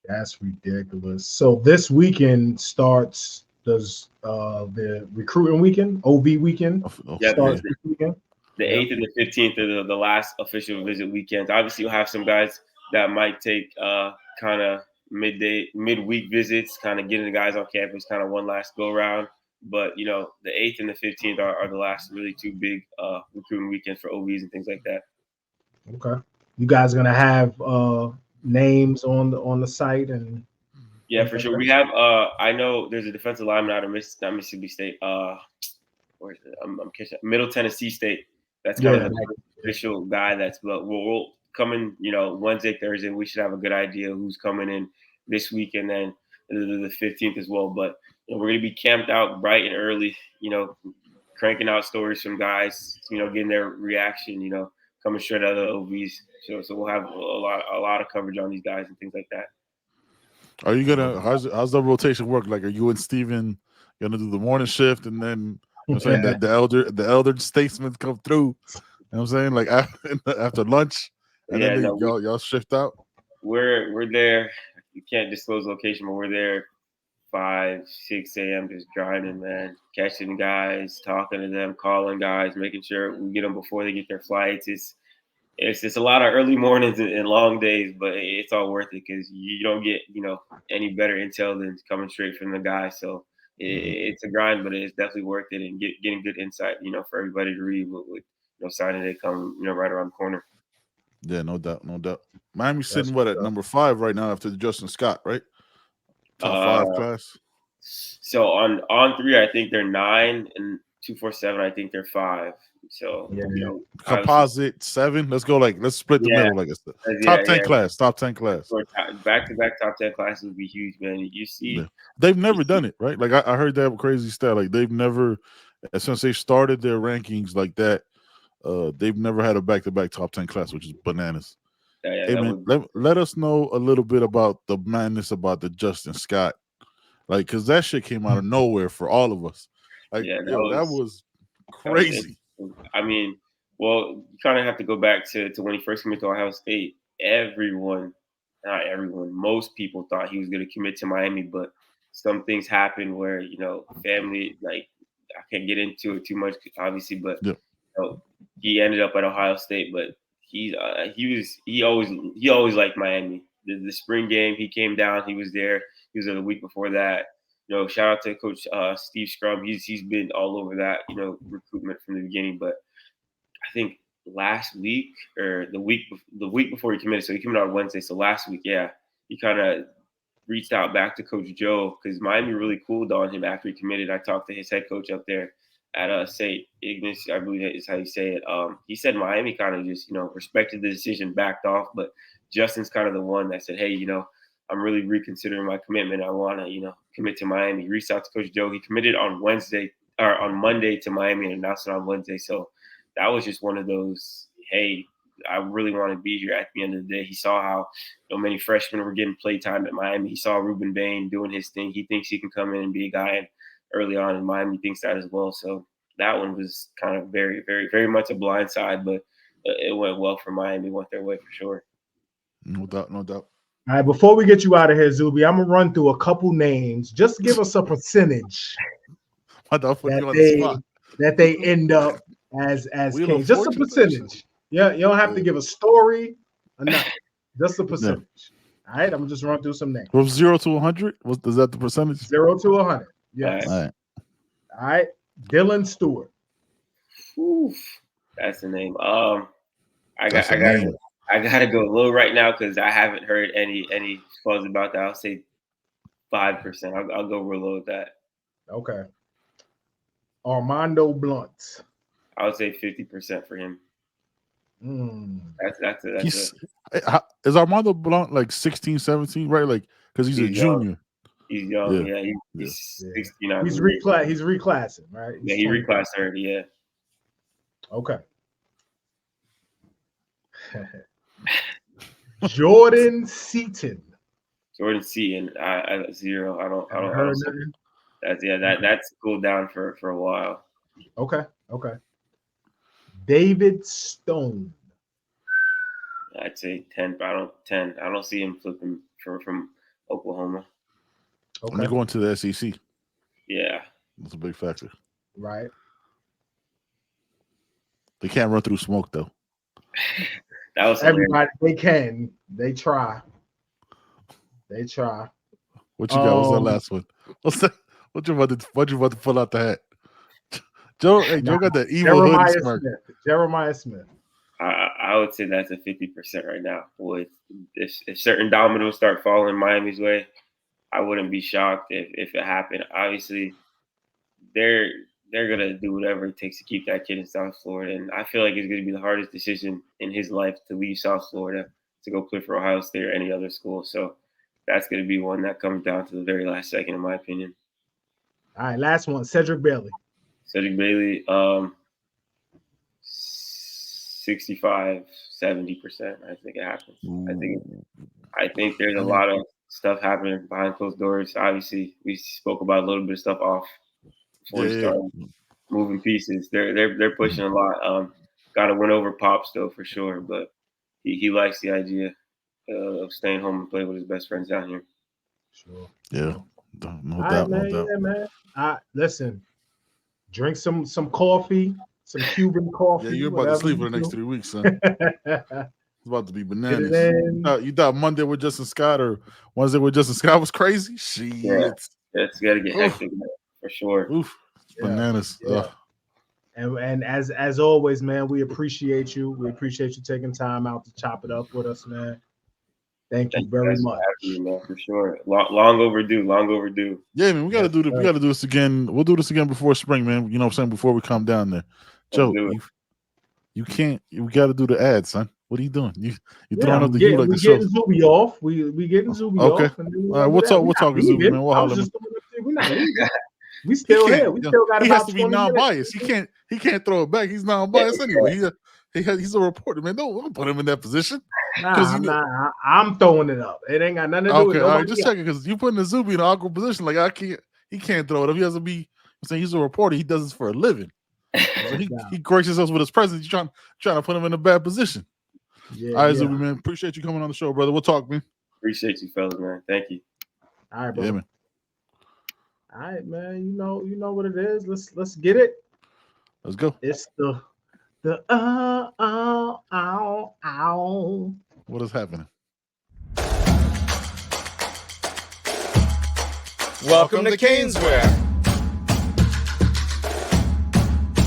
That's ridiculous. So this weekend starts the recruiting weekend, OV weekend. Yeah, starts this weekend. The 8th and the 15th are the last official visit weekends. Obviously, you'll have some guys that might take kind of midweek visits, kind of getting the guys on campus, kind of one last go around. But the 8th and the 15th are the last really two big recruiting weekends for OVs and things like that. Okay, you guys are gonna have names on the site and yeah, for sure. We have I know there's a defensive lineman out of Mississippi State. Where is it? I'm catching Middle Tennessee State. That's kind of the official guy. We'll come in. Wednesday, Thursday. We should have a good idea who's coming in this week, and then the 15th as well. But we're gonna be camped out bright and early. Cranking out stories from guys. Getting their reaction. Coming straight out of the OVs. So we'll have a lot of coverage on these guys and things like that. Are you gonna? How's the rotation work? Like, are you and Steven gonna do the morning shift and then? I'm saying that the elder statesmen come through. You know what I'm saying? Like after lunch, and then y'all shift out. We're there. You can't disclose location, but we're there 5, 6 a.m. just grinding, man. Catching guys, talking to them, calling guys, making sure we get them before they get their flights. It's a lot of early mornings and long days, but it's all worth it because you don't get any better intel than coming straight from the guy. So it's a grind, but it's definitely worth it and getting good insight, for everybody to read with signing day come right around the corner. Yeah, no doubt. Miami's sitting at number 5 right now after Justin Scott, right? Top 5 class. So on 3, I think they're 9, and 247, I think they're 5. So composite 7. Let's go. Let's split the middle. Top 10 class. Top 10 class. Back-to-back top 10 classes would be huge, man. You see, they've never done it, right? Like I heard that crazy stat. Like they've never, since they started their rankings like that, they've never had a back-to-back top 10 class, which is bananas. Hey man, let us know a little bit about the madness about the Justin Scott, because that shit came out of nowhere for all of us. That was crazy. I mean, well, you kind of have to go back to when he first came into Ohio State, not everyone, most people thought he was going to commit to Miami, but some things happened where, family, like, I can't get into it too much, obviously, but he ended up at Ohio State, but he always liked Miami. The spring game, he came down, he was there. He was there the week before that. Shout out to Coach Steve Scrum. He's been all over that, recruitment from the beginning. But I think last week or the week before he committed, so he committed on Wednesday. So last week, he kind of reached out back to Coach Joe because Miami really cooled on him after he committed. I talked to his head coach up there at St. Ignace, I believe is how you say it. He said Miami kind of just, respected the decision, backed off, but Justin's kind of the one that said, hey, I'm really reconsidering my commitment. I want to, commit to Miami. He reached out to Coach Joe. He committed on Monday to Miami and announced it on Wednesday. So that was just one of those, hey, I really want to be here at the end of the day. He saw how many freshmen were getting play time at Miami. He saw Ruben Bain doing his thing. He thinks he can come in and be a guy, and early on in Miami thinks that as well. So that one was kind of very, very, very much a blind side, but it went well for Miami. Went their way for sure. No doubt. All right, before we get you out of here, Izubee, I'm gonna run through a couple names. Just give us a percentage that they end up as Kings. Just a percentage. Yeah, you don't have to give a story or nothing. Just a percentage. All right, I'm gonna just run through some names. From 0 to 100, is that the percentage? 0 to 100. Yes. All right. Dylan Stewart. Oof, that's the name. I gotta go low right now because I haven't heard any buzz about that. I'll say 5%. I'll go real low with that. Okay. Armando Blunt. I would say 50% for him. Is Armando Blunt like 16, 17, right? Like, because he's a junior. He's young. Yeah, he's 16. He's reclassing, right? Yeah, he reclassed already. Yeah. Okay. Jordan Seaton. I 0. I don't heard nothing. That's cooled down for a while. Okay. David Stone. I'd say 10. I don't see him flipping from Oklahoma. Okay. They're going to the SEC. Yeah. That's a big factor. Right. They can't run through smoke though. That was everybody. They can. They try. What you got? What's that last one? What's that? What you about to pull out the hat? Joe got that evil hoodie smirk. Jeremiah Smith. I would say that's a 50% right now. With if certain dominoes start falling Miami's way, I wouldn't be shocked if it happened. Obviously, they're gonna do whatever it takes to keep that kid in South Florida, and I feel like it's gonna be the hardest decision in his life to leave South Florida to go play for Ohio State or any other school. So that's gonna be one that comes down to the very last second, in my opinion. All right, last one, Cedric Bailey. 65, 70%. I think it happens. I think there's a lot of stuff happening behind closed doors. Obviously, we spoke about a little bit of stuff off before we started moving pieces. They're pushing a lot. Got to win over Pops though for sure, but he likes the idea of staying home and playing with his best friends down here. Sure. Yeah. No doubt. Yeah, man. Listen. Drink some coffee, some Cuban coffee. Yeah, you're about to sleep for the next 3 weeks, son. It's about to be bananas. You thought Monday with Justin Scott or Wednesday with Justin Scott was crazy? Shit. Yeah, it's got to get hectic for sure. Oof. Bananas. Yeah. And as always, man, we appreciate you. We appreciate you taking time out to chop it up with us, man. Thank you very much. For sure. Long overdue. Yeah, man, we gotta do this again. We'll do this again before spring, man. You know what I'm saying? Before we come down there. Joe, you gotta do the ads, son. What are you doing? You throwing up the you like the show. Izubee off. We getting Izubee off. Okay. All right, we'll talk Izubee, man. We'll holler. We're not leaving. We still here. We still got. He has to be non-biased. He can't throw it back. He's non-biased anyway. He's a reporter, man. Don't put him in that position. I'm throwing it up. It ain't got nothing to do with it. Okay, all right, just checking because you putting Izubee in an awkward position. Like he can't throw it up. He has to be. I'm saying he's a reporter. He does this for a living. So he graces us with his presence. You're trying to put him in a bad position. Yeah, All right, yeah. Zuby, man. Appreciate you coming on the show, brother. We'll talk, man. Appreciate you, fellas, man. Thank you. All right, bro. Yeah, man. All right, man. You know what it is. Let's get it. Let's go. It's the ow. What is happening? Welcome to CaneSport.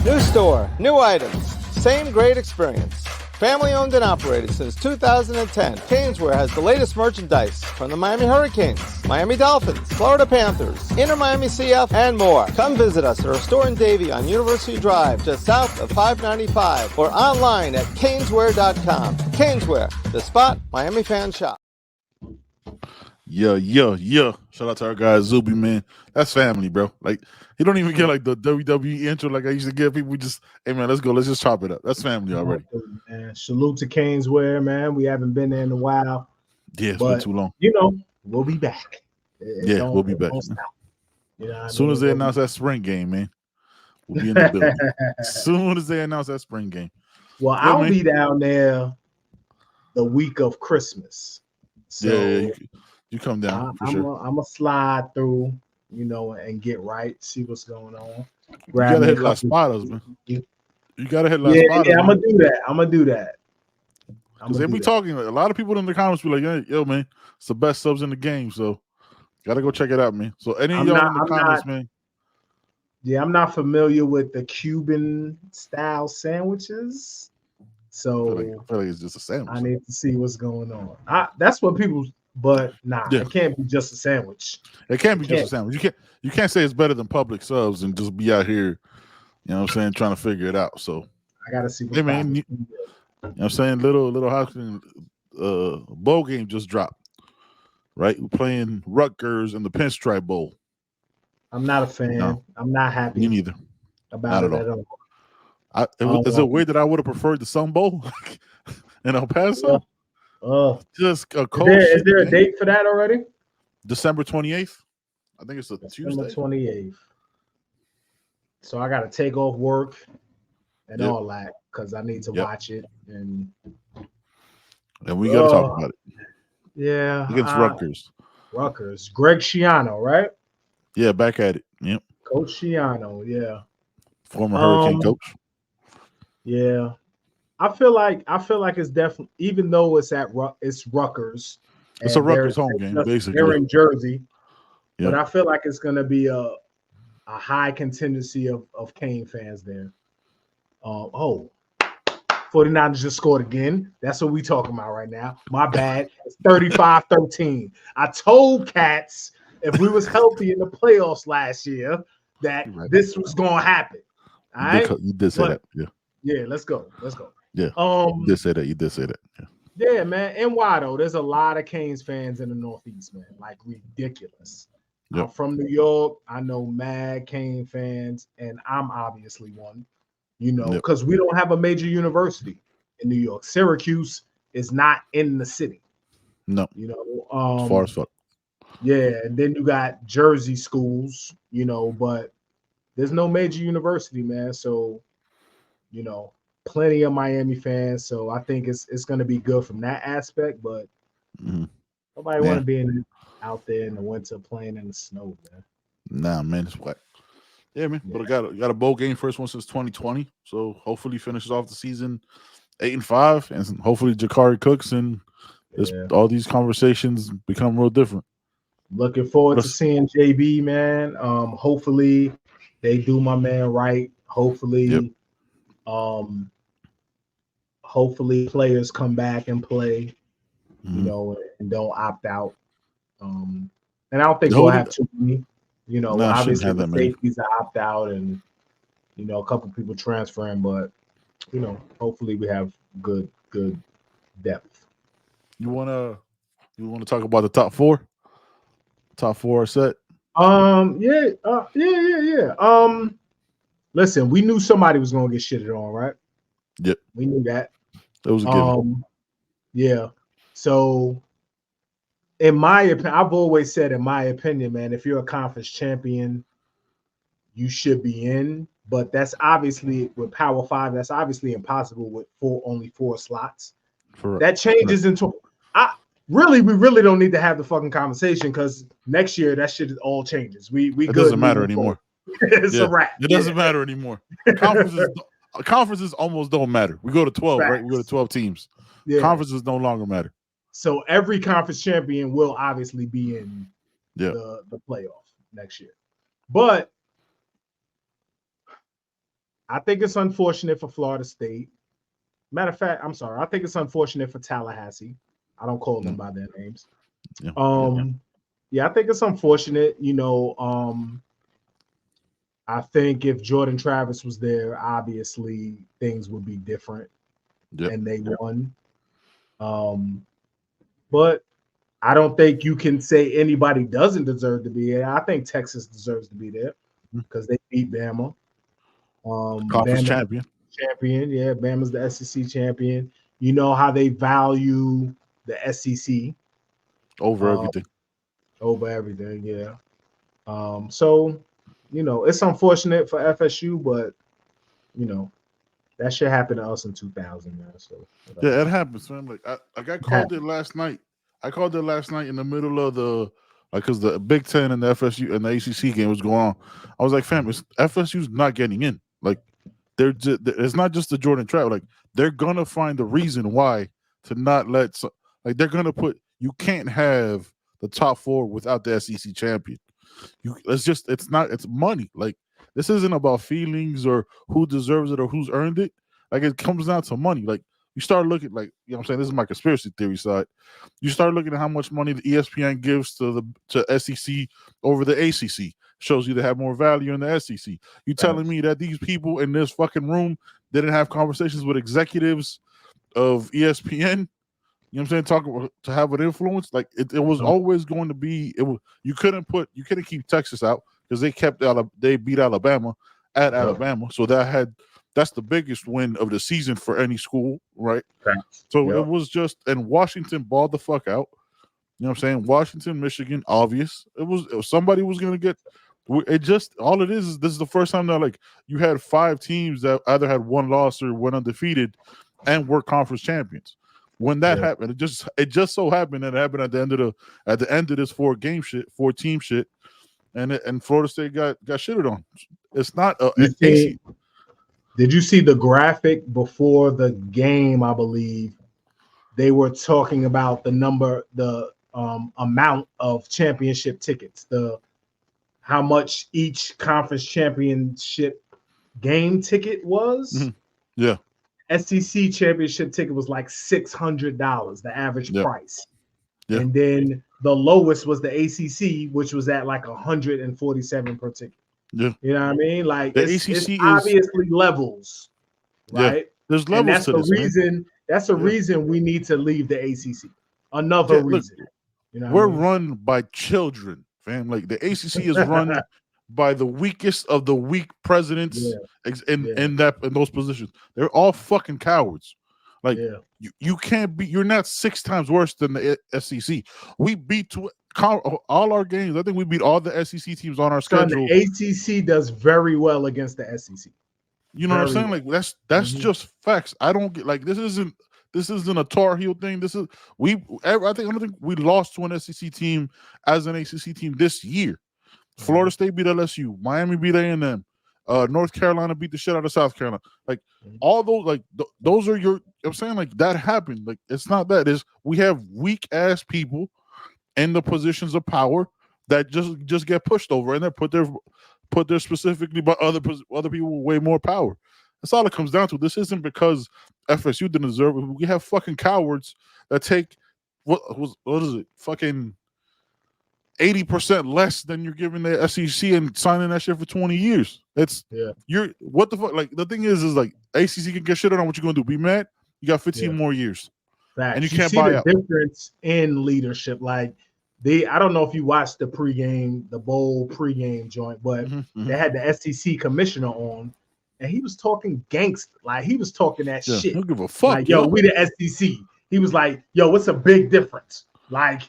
New store, new items, same great experience. Family owned and operated since 2010, CaneSport has the latest merchandise from the Miami Hurricanes, Miami Dolphins, Florida Panthers, Inter Miami CF, and more. Come visit us at our store in Davie on University Drive, just south of 595, or online at caneswear.com. CaneSport, the spot Miami fans shop. Yeah. Shout out to our guy Zuby, man. That's family, bro. Like, he don't even get like the WWE intro like I used to give people. We just, hey man, let's go. Let's just chop it up. That's family already. Man, salute to CaneSport, man. We haven't been there in a while. Yeah, it's been too long. You know, we'll be back. We'll be back. You know, as soon as they announce that spring game, man, we'll be in the building. As soon as they announce that spring game. Well, yeah, I'll man. be down there the week of Christmas. So you come down for sure. I'm gonna slide through, you know, and get right, see what's going on. You gotta hit Las Spadas, man. You gotta hit Las Spadas. Yeah, I'm gonna do that. Because they be talking. A lot of people in the comments be like, "Yo, man, it's the best subs in the game." So gotta go check it out, man. So any of y'all in the comments, man. Yeah, I'm not familiar with the Cuban style sandwiches, so I feel like it's just a sandwich. I need to see what's going on. That's what people. But it can't be just a sandwich. It can't be just a sandwich. You can't say it's better than public subs and just be out here, you know what I'm saying, trying to figure it out. So I gotta see what's hey man, you know what I'm saying, little Hopkins bowl game just dropped. Right? We're playing Rutgers in the Pinstripe Bowl. I'm not a fan. No. I'm not happy. Me neither. About it at all. Is it weird that I would have preferred the Sun Bowl in El Paso? Just a cold. Is there a date for that already? December 28th. I think it's a December Tuesday. 28th. So I got to take off work and all that because I need to watch it and we got to talk about it. Yeah, against Rutgers. Rutgers. Greg Schiano, right? Yeah, back at it. Yep. Coach Schiano. Yeah. Former Hurricane coach. Yeah. I feel like it's definitely, even though it's Rutgers. It's a Rutgers home game, basically. They're in Jersey, yep. But I feel like it's going to be a high contingency of Cane fans there. 49ers just scored again. That's what we talking about right now. My bad. It's 35-13. I told Cats if we was healthy in the playoffs last year that this was going to happen. All right? You did say that. Yeah. Yeah, let's go. Yeah. You did say that. Yeah, man. NY though, there's a lot of Canes fans in the Northeast, man. Like ridiculous. Yep. I'm from New York. I know mad Cane fans, and I'm obviously one. You know, because we don't have a major university in New York. Syracuse is not in the city. No. You know, as far as fuck. Yeah, and then you got Jersey schools. You know, but there's no major university, man. So, you know, plenty of Miami fans. So I think it's going to be good from that aspect. But nobody want to be out there in the winter playing in the snow, man. Nah, man, it's wet. Yeah, man. But I got a bowl game, first one since 2020. So hopefully finishes off the season 8-5, and hopefully Jakari cooks and all these conversations become real different. Looking forward to seeing JB, man. Hopefully they do my man right. Hopefully, hopefully players come back and play, you know, and don't opt out. And I don't think we'll have too many. You know, obviously the safeties are opt out, and you know, a couple people transferring, but you know, hopefully we have good depth. You wanna talk about the top four? Top four are set. Yeah. Listen, we knew somebody was gonna get shitted on, right? Yep. We knew that. That was a given. Yeah. So in my opinion, I've always said, in my opinion, man, if you're a conference champion, you should be in. But that's obviously with Power 5, that's obviously impossible with only 4 slots. That changes into. We really don't need to have the fucking conversation because next year that shit all changes. We It good doesn't matter moving anymore. It's a wrap. It doesn't matter anymore. Conferences almost don't matter. We go to 12, right? We go to 12 teams. Yeah. Conferences no longer matter. So every conference champion will obviously be in the playoff next year. But I think it's unfortunate for Florida State. Matter of fact, I'm sorry. I think it's unfortunate for Tallahassee. I don't call them by their names. I think it's unfortunate. I think if Jordan Travis was there, obviously things would be different. And they won. But I don't think you can say anybody doesn't deserve to be there. I think Texas deserves to be there because they beat Bama. Conference champion. Yeah, Bama's the SEC champion. You know how they value the SEC over everything. Over everything, yeah. So, it's unfortunate for FSU, but that shit happened to us in 2000, man. So yeah, it happens, man. Like I called it last night. I called it last night in the middle of the because the Big Ten and the FSU and the ACC game was going on. I was like, fam, FSU's not getting in. Like, it's not just the Jordan Travis. Like, they're gonna find the reason why to not let. They're gonna put. You can't have the top four without the SEC champion. It's money. Like, this isn't about feelings or who deserves it or who's earned it. Like, it comes down to money. Like, you start looking, like, you know what I'm saying? This is my conspiracy theory side. You start looking at how much money the ESPN gives to SEC over the ACC. Shows you they have more value in the SEC. You telling me that these people in this fucking room didn't have conversations with executives of ESPN? You know what I'm saying? Talking to have an influence. Like, it was always going to be. You couldn't keep Texas out because they beat Alabama at Alabama. So that's the biggest win of the season for any school, right? So it was just, and Washington balled the fuck out. You know what I'm saying? Washington, Michigan, obvious. It was somebody was gonna get. It just all it is this is the first time that like you had 5 teams that either had one loss or went undefeated, and were conference champions. When that happened, it just so happened that it happened at the end of this 4-team shit, and Florida State got shitted on. It's not Did you see the graphic before the game? I believe they were talking about the amount of championship tickets, how much each conference championship game ticket was. Mm-hmm. Yeah. SEC championship ticket was like $600, the average price. Yeah. And then the lowest was the ACC, which was at like $147 per ticket. Yeah. You know what I mean? Like, the it's ACC obviously levels, right? Yeah. There's levels and that's to the this, reason. man. That's the reason we need to leave the ACC. Another reason. Look, you know, we're run by children, fam. Like, the ACC is run by the weakest of the weak presidents in those positions. They're all fucking cowards. Like, you can't be. You're not 6 times worse than the SEC. We beat all our games. I think we beat all the SEC teams on our schedule. The ACC does very well against the SEC. You know what I'm saying? Like, that's just facts. I don't get, like, this isn't a Tar Heel thing. I don't think we lost to an SEC team as an ACC team this year. Florida State beat LSU. Miami beat A&M. North Carolina beat the shit out of South Carolina. Like, all those, like, those are your. I'm saying, like, that happened. Like, it's not that. We have weak ass people in the positions of power that just get pushed over, and they're put there specifically by other people with way more power. That's all it comes down to. This isn't because FSU didn't deserve it. We have fucking cowards that take what is it? Fucking 80% less than you're giving the SEC and signing that shit for 20 years. You're what the fuck? Like, the thing is like, ACC can get shit on. What you gonna do? Be mad? You got 15 more years, and you can't buy out. Difference in leadership. Like, I don't know if you watched the bowl pregame joint, but they had the SEC commissioner on, and he was talking gangster. Like, he was talking that shit. Don't give a fuck. Like, yo, we the SEC. He was like, yo, what's a big difference? Like,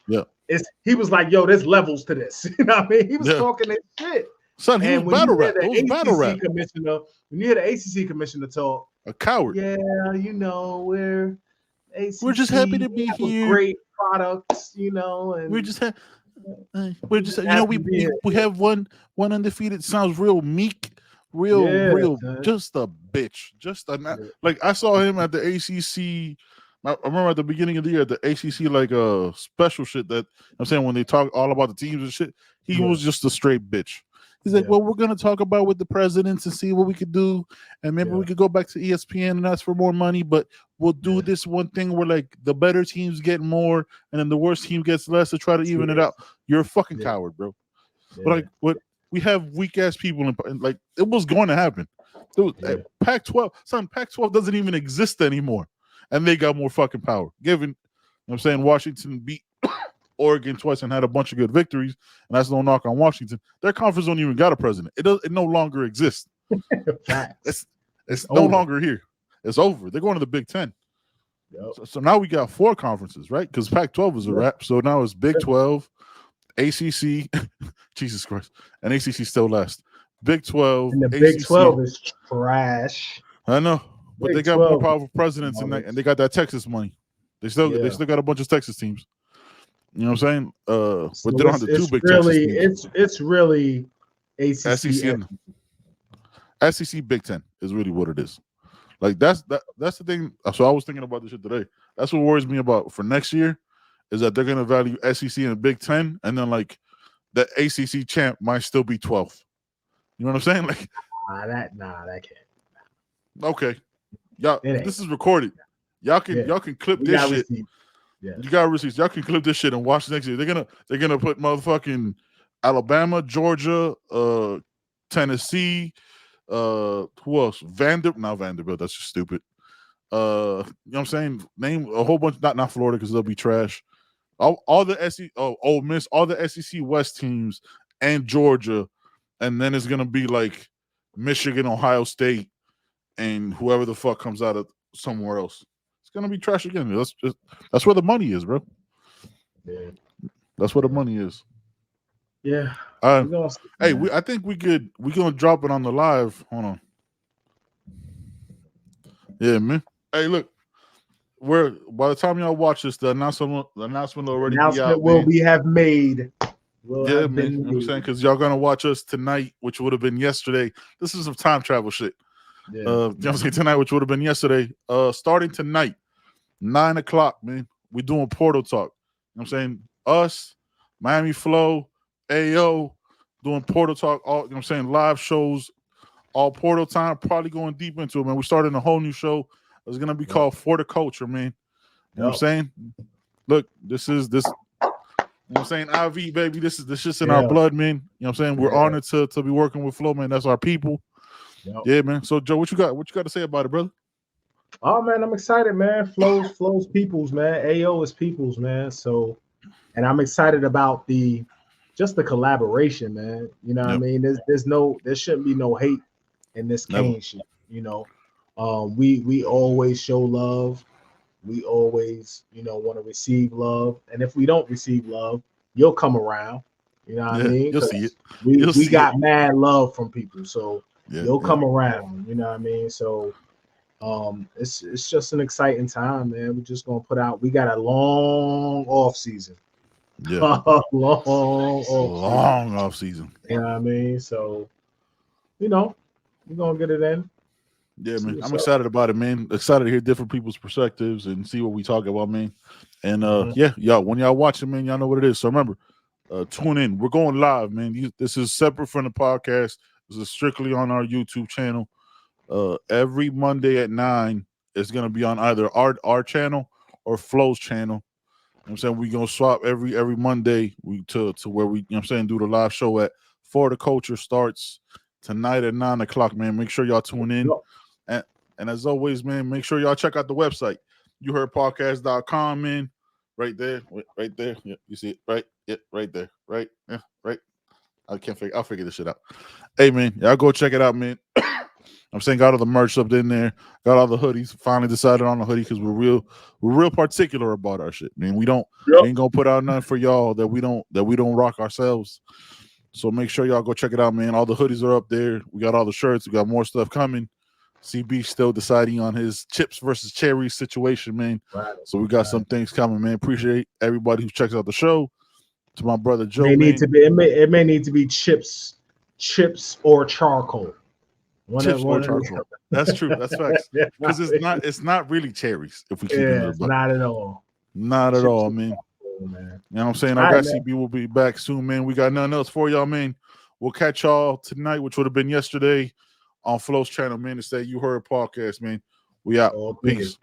he was like, yo, there's levels to this. You know what I mean? He was talking that shit. Son, he was battle rap. It was battle rap. When you hear the ACC commissioner talk, a coward. Yeah, you know, ACC, We're just happy to be have here. Great products, you know, and We're just happy to be here. we have one undefeated. Sounds real meek, real son. just a bitch. Just a Yeah. like I saw him at the ACC. I remember at the beginning of the year at the ACC like special shit that I'm saying when they talk all about the teams and shit. He was just a straight bitch. He's like, well, we're gonna talk about with the presidents and see what we could do, and maybe we could go back to ESPN and ask for more money, but we'll do this one thing where like the better teams get more, and then the worst team gets less to try to even it out. You're a fucking coward, bro. But like, what we have weak ass people in, like it was going to happen. Pac-12, son, Pac-12 doesn't even exist anymore, and they got more fucking power. Given, you know what I'm saying, Washington beat Oregon twice and had a bunch of good victories, and that's no knock on Washington. Their conference don't even got a president. It no longer exists. It's no longer here. It's over. They're going to the Big Ten. Yep. So now we got 4 conferences, right? Because Pac-12 is a wrap. So now it's Big 12, ACC, Jesus Christ, and ACC still last. Big 12, and the ACC. Big 12 is trash. I know, but Big they got 12 more powerful presidents and they got that Texas money. They still got a bunch of Texas teams. You know what I'm saying? But So they don't have the 2 big really, Texas teams. It's really ACC. SEC Big Ten is really what it is. Like that's the thing. So I was thinking about this shit today. That's what worries me about for next year is that they're gonna value SEC and Big Ten, and then like the ACC champ might still be 12th. You know what I'm saying? Like that can't. Okay, y'all. This is recorded. Y'all can clip this shit. Yeah. You got receipts. Y'all can clip this shit and watch next year. They're gonna put motherfucking Alabama, Georgia, Tennessee, who else? Vanderbilt. That's just stupid. You know what I'm saying? Name a whole bunch, not Florida because they'll be trash. All the SEC, Ole Miss, all the SEC West teams and Georgia, and then it's gonna be like Michigan, Ohio State, and whoever the fuck comes out of somewhere else. It's gonna be trash again. That's where the money is, bro. Yeah, that's where the money is. Yeah. I think we're gonna drop it on the live. Hold on. Yeah, man. Hey, look, by the time y'all watch this, the announcement will already be out. Have made. Yeah, man. You know what I'm saying? Because y'all gonna watch us tonight, which would have been yesterday. This is some time travel shit. Yeah. You know what I'm saying? Tonight, which would have been yesterday. Starting tonight, 9:00, man. We're doing Portal Talk. You know what I'm saying? Us, Miami Flow, AO, doing Portal Talk, all you know what I'm saying, live shows, all Portal time, probably going deep into it, man. We're starting a whole new show. It's gonna be called For the Culture, man. You know what I'm saying? Look, this is this. You know what I'm saying? IV, baby, this shit's in our blood, man. You know what I'm saying? We're honored to be working with Flow, man. That's our people. Yeah, man. So Joe, what you got to say about it, brother? Oh man, I'm excited, man. Flows peoples, man. AO is peoples, man. So, and I'm excited about the collaboration, man. You know what I mean? There shouldn't be no hate in this Kane shit. You know, we always show love. We always, want to receive love. And if we don't receive love, you'll come around. You know what I mean? You'll see it. We got mad love from people, so you'll come around. You know what I mean? So, it's just an exciting time, man. We're just gonna put out. We got a long off season. Yeah, long off season. You know what I mean? So, we're gonna get it in. Yeah, man. I'm excited about it, man. Excited to hear different people's perspectives and see what we talk about, man. And y'all, when y'all watching, man, y'all know what it is. So remember, tune in. We're going live, man. This is separate from the podcast. This is strictly on our YouTube channel. Every Monday at 9, it's gonna be on either our channel or Flow's channel. You know what I'm saying? We're gonna swap every Monday to where we, do the live show at For the Culture starts tonight at 9:00, man. Make sure y'all tune in. And as always, man, make sure y'all check out the website. YouHeardPodcast.com, man. Right there. Yeah, you see it, right? Yeah, right there. Right. Yeah, right. I'll figure this shit out. Hey, man, y'all go check it out, man. I'm saying got all the merch up in there, got all the hoodies. Finally decided on the hoodie because we're real particular about our shit, man. We ain't gonna put out nothing for y'all that we don't rock ourselves. So make sure y'all go check it out, man. All the hoodies are up there. We got all the shirts. We got more stuff coming. CB still deciding on his chips versus cherries situation, man. Right. So we got some things coming, man. Appreciate everybody who checks out the show. To my brother Joe, It may need to be chips or charcoal. Chips or charcoal. That's true. That's facts. Because it's not really cherries if we keep it in the bucket. Not at all. Not at Chips all, or man. charcoal, man. You know what I'm saying? All I right, got man. CB will be back soon, man. We got nothing else for y'all, man. We'll catch y'all tonight, which would have been yesterday on Flo's channel, man. To say You Heard podcast, man. We out. Oh, Peace.